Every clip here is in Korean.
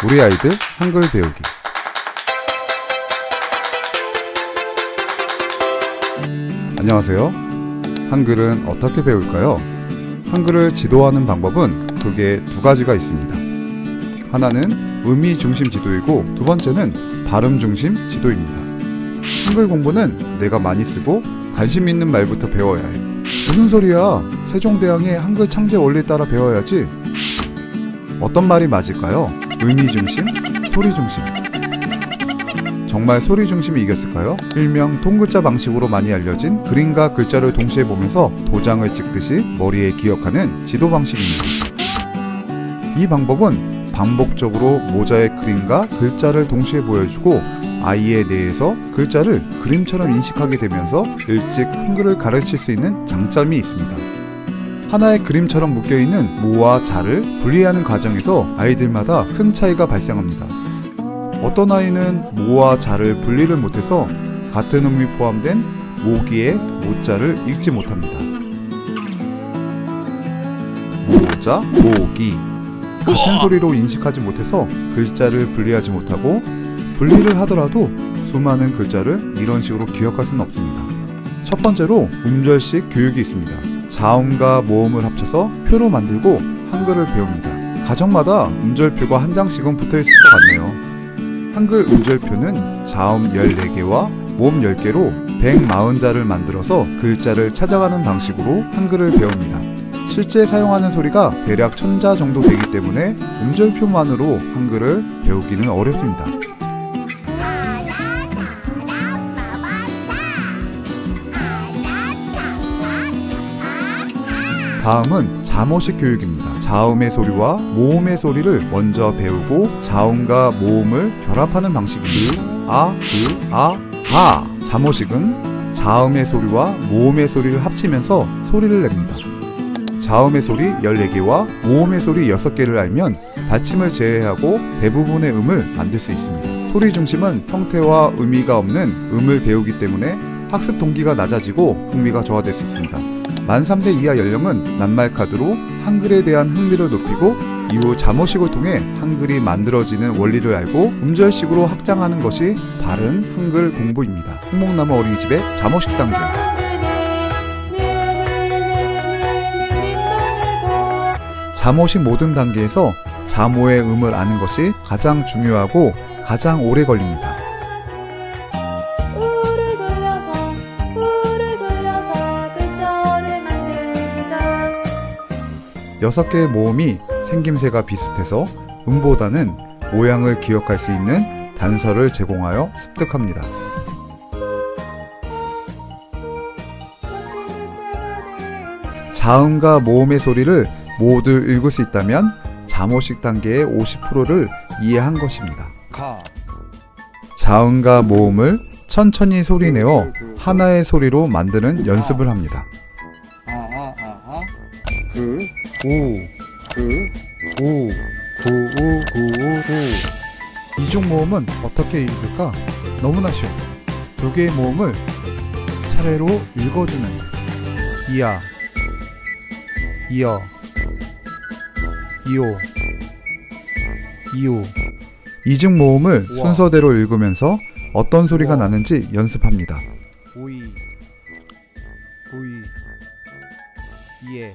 우리 아이들 한글 배우기. 안녕하세요. 한글은 어떻게 배울까요? 한글을 지도하는 방법은 크게 두 가지가 있습니다. 하나는 의미 중심 지도이고 두 번째는 발음 중심 지도입니다. 한글 공부는 내가 많이 쓰고 관심 있는 말부터 배워야 해. 무슨 소리야? 세종대왕의 한글 창제 원리 따라 배워야지. 어떤 말이 맞을까요? 의미 중심, 소리 중심. 정말 소리 중심이 이겼을까요? 일명 통글자 방식으로 많이 알려진 그림과 글자를 동시에 보면서 도장을 찍듯이 머리에 기억하는 지도 방식입니다. 이 방법은 반복적으로 모자의 그림과 글자를 동시에 보여주고 아이의 뇌에서 글자를 그림처럼 인식하게 되면서 일찍 한글을 가르칠 수 있는 장점이 있습니다. 하나의 그림처럼 묶여있는 모와 자를 분리하는 과정에서 아이들마다 큰 차이가 발생합니다. 어떤 아이는 모와 자를 분리를 못해서 같은 음이 포함된 모기의 모자를 읽지 못합니다. 모자, 모기 같은 소리로 인식하지 못해서 글자를 분리하지 못하고 분리를 하더라도 수많은 글자를 이런 식으로 기억할 수는 없습니다. 첫 번째로 음절식 교육이 있습니다. 자음과 모음을 합쳐서 표로 만들고 한글을 배웁니다. 가정마다 음절표가 한 장씩은 붙어있을 것 같네요. 한글 음절표는 자음 14개와 모음 10개로 140자를 만들어서 글자를 찾아가는 방식으로 한글을 배웁니다. 실제 사용하는 소리가 대략 1000자 정도 되기 때문에 음절표만으로 한글을 배우기는 어렵습니다. 다음은 자모식 교육입니다. 자음의 소리와 모음의 소리를 먼저 배우고 자음과 모음을 결합하는 방식입니다. 자모식은 자음의 소리와 모음의 소리를 합치면서 소리를 냅니다. 자음의 소리 14개와 모음의 소리 6개를 알면 받침을 제외하고 대부분의 음을 만들 수 있습니다. 소리 중심은 형태와 의미가 없는 음을 배우기 때문에 학습 동기가 낮아지고 흥미가 저하될 수 있습니다. 만 3세 이하 연령은 낱말 카드로 한글에 대한 흥미를 높이고 이후 자모식을 통해 한글이 만들어지는 원리를 알고 음절식으로 확장하는 것이 바른 한글 공부입니다. 홍목나무 어린이집의 자모식 단계. 자모식 모든 단계에서 자모의 음을 아는 것이 가장 중요하고 가장 오래 걸립니다. 우를 돌려서 글자어를 만들자. 6개의 모음이 생김새가 비슷해서 음보다는 모양을 기억할 수 있는 단서를 제공하여 습득합니다. 자음과 모음의 소리를 모두 읽을 수 있다면 자모식 단계의 50%를 이해한 것입니다. 자음과 모음을 천천히 소리내어 하나의 소리로 만드는 연습을 합니다. 이중 모음은 어떻게 읽을까? 너무나 쉬워. 두 개의 모음을 차례로 읽어주면 돼. 이야, 이어, 이오, 이오. 이중 모음을 순서대로 읽으면서 어떤 소리가 나는지 연습합니다. 오이, 오이, 이에,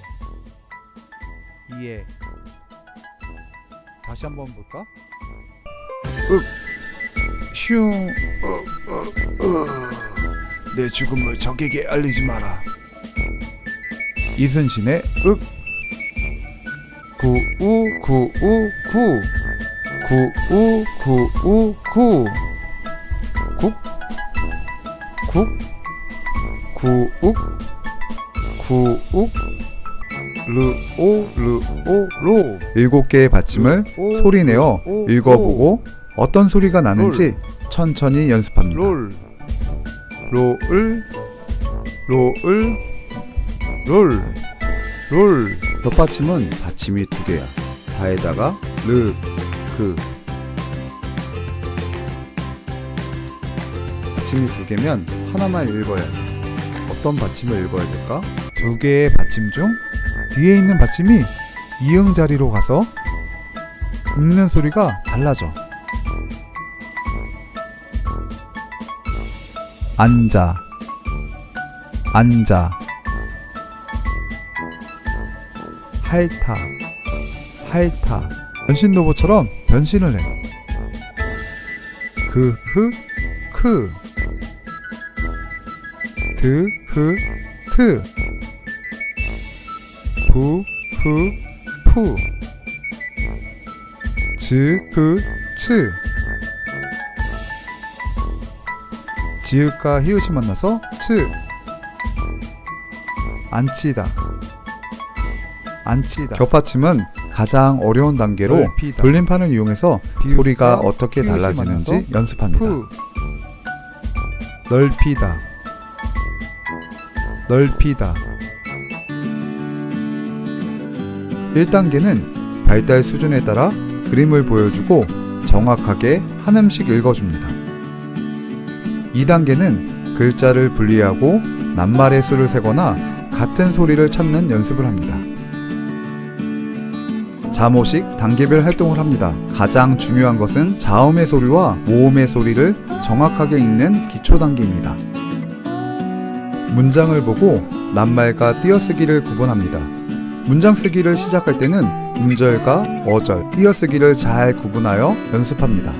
이에. 다시 한번 볼까? 슝, 내 죽음을 적에게 알리지 마라. 이순신의 구우구우구 구우구우구 국 구욱 구욱 르오르오로 7개의 받침을 소리내어 읽어보고 어떤 소리가 나는지 천천히 연습합니다. 롤 덧받침은 받침이 2개야. 다에다가 르, 그. 받침이 2개면 하나만 읽어야 돼. 어떤 받침을 읽어야 될까? 2개의 받침 중 뒤에 있는 받침이 이응 자리로 가서 읽는 소리가 달라져. 앉아, 앉아. 핥아, 핥아. 변신 로봇처럼 변신을 해. 그, 흐, 크. 드, 흐, 트. 부, 흐, 푸. 즈, 흐, 츠. 지읒과 히읗이 만나서 츠. 앉히다, 앉히다. 겹받침은 가장 어려운 단계로 넓히다. 돌림판을 이용해서 비읍과 소리가 어떻게 히읗이 달라지는지 만나서 연습합니다. 푸. 넓히다, 넓히다. 1단계는 발달 수준에 따라 그림을 보여주고 정확하게 한 음씩 읽어줍니다. 2단계는 글자를 분리하고 낱말의 수를 세거나 같은 소리를 찾는 연습을 합니다. 잠오식 단계별 활동을 합니다. 가장 중요한 것은 자음의 소리와 모음의 소리를 정확하게 읽는 기초 단계입니다. 문장을 보고 낱말과 띄어쓰기를 구분합니다. 문장 쓰기를 시작할 때는 음절과 어절, 띄어쓰기를 잘 구분하여 연습합니다.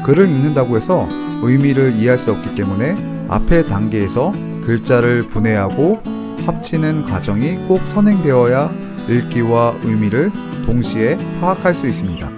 글을 읽는다고 해서 의미를 이해할 수 없기 때문에 앞의 단계에서 글자를 분해하고 합치는 과정이 꼭 선행되어야 읽기와 의미를 동시에 파악할 수 있습니다.